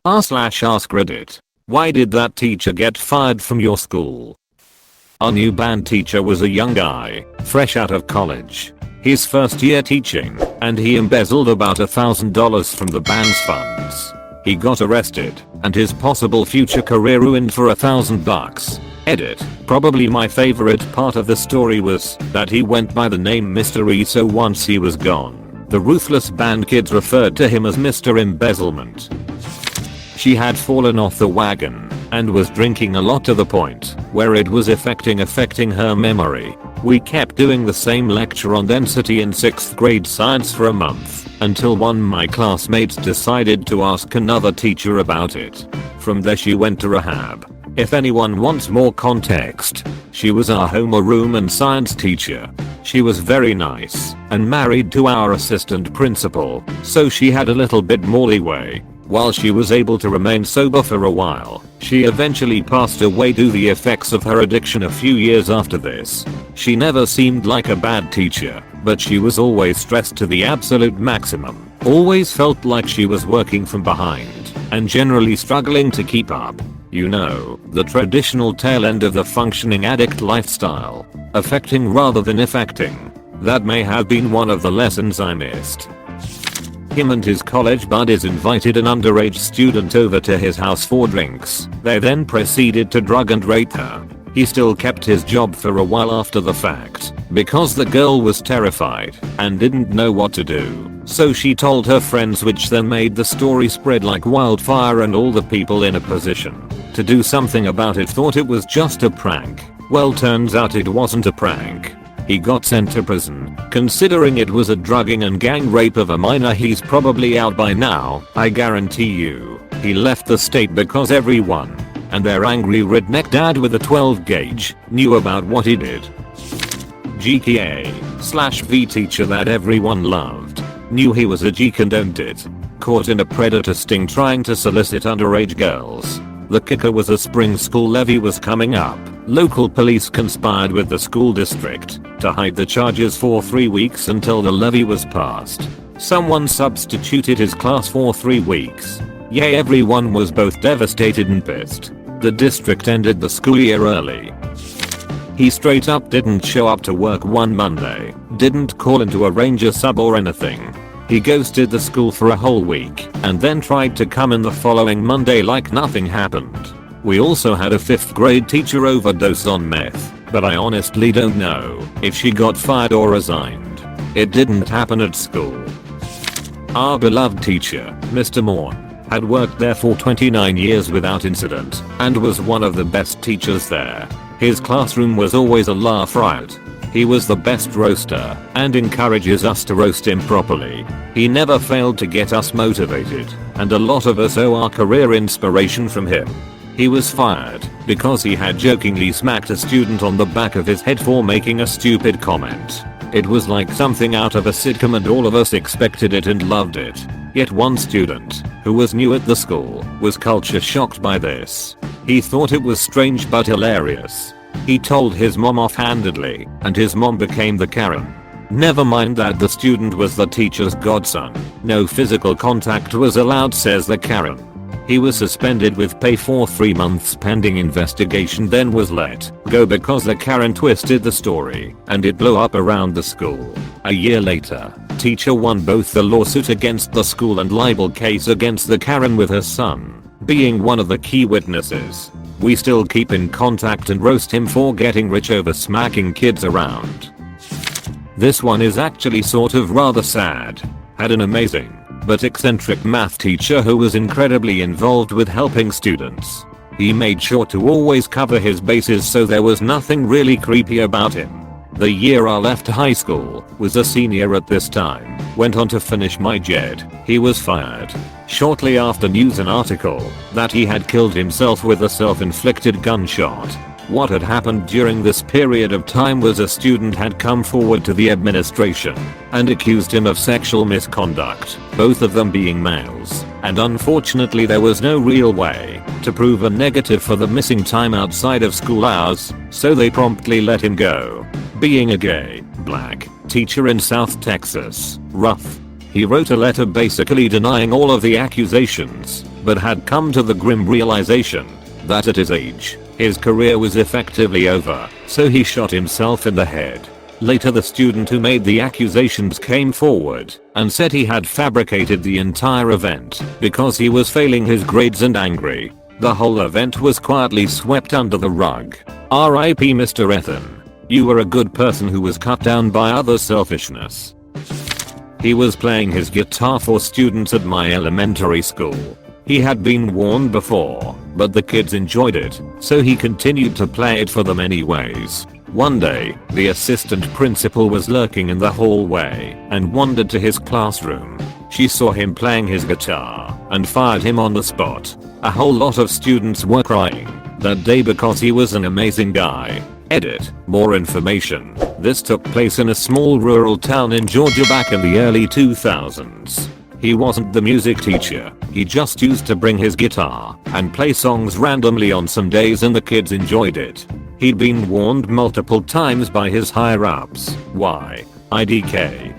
r/AskReddit. Why did that teacher get fired from your school? Our new band teacher was a young guy, fresh out of college. His first year teaching, and he embezzled about $1,000 from the band's funds. He got arrested, and his possible future career ruined for $1,000. Edit. Probably my favorite part of the story was that he went by the name Mr. E, so once he was gone, the ruthless band kids referred to him as Mr. Embezzlement. She had fallen off the wagon and was drinking a lot to the point where it was affecting her memory. We kept doing the same lecture on density in 6th grade science for a month until one of my classmates decided to ask another teacher about it. From there she went to rehab. If anyone wants more context, she was our homeroom and science teacher. She was very nice and married to our assistant principal, so she had a little bit more leeway. While she was able to remain sober for a while, she eventually passed away due to the effects of her addiction a few years after this. She never seemed like a bad teacher, but she was always stressed to the absolute maximum, always felt like she was working from behind, and generally struggling to keep up. You know, the traditional tail end of the functioning addict lifestyle. Affecting rather than affecting. That may have been one of the lessons I missed. Him and his college buddies invited an underage student over to his house for drinks. They then proceeded to drug and rape her. He still kept his job for a while after the fact, because the girl was terrified and didn't know what to do. So she told her friends, which then made the story spread like wildfire, and all the people in a position to do something about it thought it was just a prank. Well, turns out it wasn't a prank. He got sent to prison. Considering it was a drugging and gang rape of a minor, he's probably out by now, I guarantee you. He left the state because everyone and their angry redneck dad with a 12 gauge knew about what he did. GKA/V teacher that everyone loved. Knew he was a geek and owned it. Caught in a predator sting trying to solicit underage girls. The kicker was a spring school levy was coming up. Local police conspired with the school district to hide the charges for 3 weeks until the levy was passed. Someone substituted his class for 3 weeks. Yay, everyone was both devastated and pissed. The district ended the school year early. He straight up didn't show up to work one Monday, didn't call in to arrange a sub or anything. He ghosted the school for a whole week and then tried to come in the following Monday like nothing happened. We also had a 5th grade teacher overdose on meth, but I honestly don't know if she got fired or resigned. It didn't happen at school. Our beloved teacher, Mr. Morn, had worked there for 29 years without incident and was one of the best teachers there. His classroom was always a laugh riot. He was the best roaster and encourages us to roast him properly. He never failed to get us motivated, and a lot of us owe our career inspiration from him. He was fired because he had jokingly smacked a student on the back of his head for making a stupid comment. It was like something out of a sitcom and all of us expected it and loved it. Yet one student, who was new at the school, was culture shocked by this. He thought it was strange but hilarious. He told his mom offhandedly, and his mom became the Karen. Never mind that the student was the teacher's godson. No physical contact was allowed, says the Karen. He was suspended with pay for 3 months pending investigation, then was let go because the Karen twisted the story and it blew up around the school. A year later, teacher won both the lawsuit against the school and libel case against the Karen, with her son being one of the key witnesses. We still keep in contact and roast him for getting rich over smacking kids around. This one is actually sort of rather sad. Had an amazing but eccentric math teacher who was incredibly involved with helping students. He made sure to always cover his bases, so there was nothing really creepy about him. The year I left high school, was a senior at this time, went on to finish my JED. He was fired shortly after news an article that he had killed himself with a self-inflicted gunshot. What had happened during this period of time was a student had come forward to the administration and accused him of sexual misconduct, both of them being males, and unfortunately there was no real way to prove a negative for the missing time outside of school hours, so they promptly let him go. Being a gay, black teacher in South Texas, rough. He wrote a letter basically denying all of the accusations, but had come to the grim realization that at his age, his career was effectively over, so he shot himself in the head. Later the student who made the accusations came forward and said he had fabricated the entire event because he was failing his grades and angry. The whole event was quietly swept under the rug. R.I.P. Mr. Ethan. You were a good person who was cut down by other selfishness. He was playing his guitar for students at my elementary school. He had been warned before, but the kids enjoyed it, so he continued to play it for them anyways. One day, the assistant principal was lurking in the hallway and wandered to his classroom. She saw him playing his guitar and fired him on the spot. A whole lot of students were crying that day because he was an amazing guy. Edit. More information. This took place in a small rural town in Georgia back in the early 2000s. He wasn't the music teacher, he just used to bring his guitar and play songs randomly on some days and the kids enjoyed it. He'd been warned multiple times by his higher ups. Why? IDK.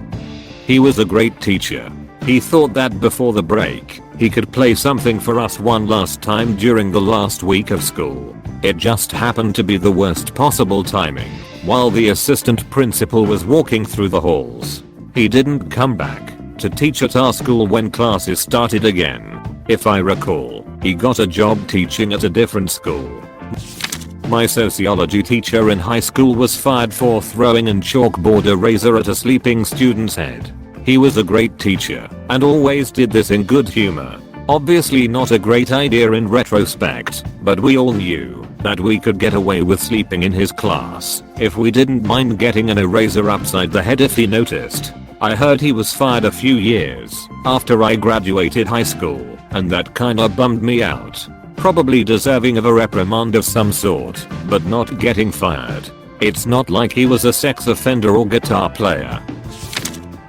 He was a great teacher. He thought that before the break, he could play something for us one last time during the last week of school. It just happened to be the worst possible timing, while the assistant principal was walking through the halls. He didn't come back to teach at our school when classes started again. If I recall, he got a job teaching at a different school. My sociology teacher in high school was fired for throwing a chalkboard eraser at a sleeping student's head. He was a great teacher and always did this in good humor. Obviously not a great idea in retrospect, but we all knew that we could get away with sleeping in his class if we didn't mind getting an eraser upside the head if he noticed. I heard he was fired a few years after I graduated high school, and that kinda bummed me out. Probably deserving of a reprimand of some sort, but not getting fired. It's not like he was a sex offender or guitar player.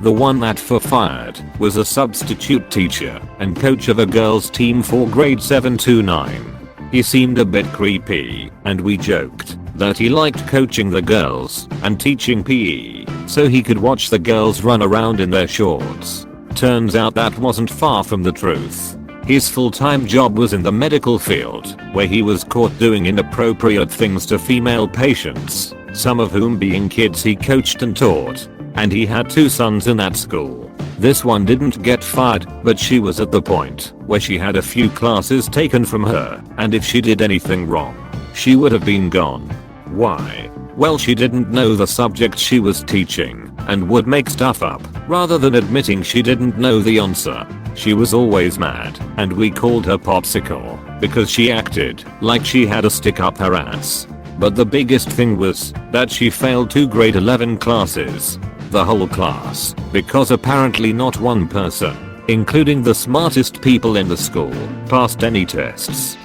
The one that for fired was a substitute teacher and coach of a girls team for grade 7 to 9. He seemed a bit creepy, and we joked that he liked coaching the girls and teaching PE so he could watch the girls run around in their shorts. Turns out that wasn't far from the truth. His full-time job was in the medical field, where he was caught doing inappropriate things to female patients, some of whom being kids he coached and taught. And he had 2 sons in that school. This one didn't get fired, but she was at the point where she had a few classes taken from her, and if she did anything wrong, she would have been gone. Why? Well, she didn't know the subject she was teaching and would make stuff up rather than admitting she didn't know the answer. She was always mad, and we called her Popsicle because she acted like she had a stick up her ass. But the biggest thing was that she failed 2 grade 11 classes. The whole class, because apparently not one person, including the smartest people in the school, passed any tests.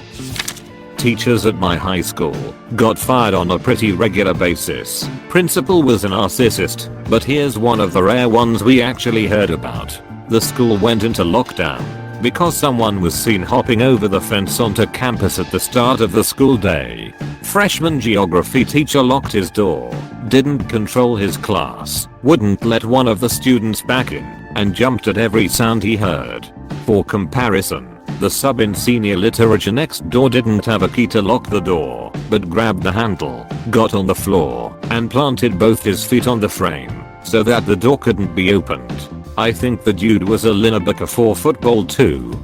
Teachers at my high school got fired on a pretty regular basis. Principal was a narcissist, but here's one of the rare ones we actually heard about. The school went into lockdown because someone was seen hopping over the fence onto campus at the start of the school day. Freshman geography teacher locked his door, didn't control his class, wouldn't let one of the students back in, and jumped at every sound he heard. For comparison, the sub in senior literature next door didn't have a key to lock the door, but grabbed the handle, got on the floor, and planted both his feet on the frame so that the door couldn't be opened. I think the dude was a linebacker for football too.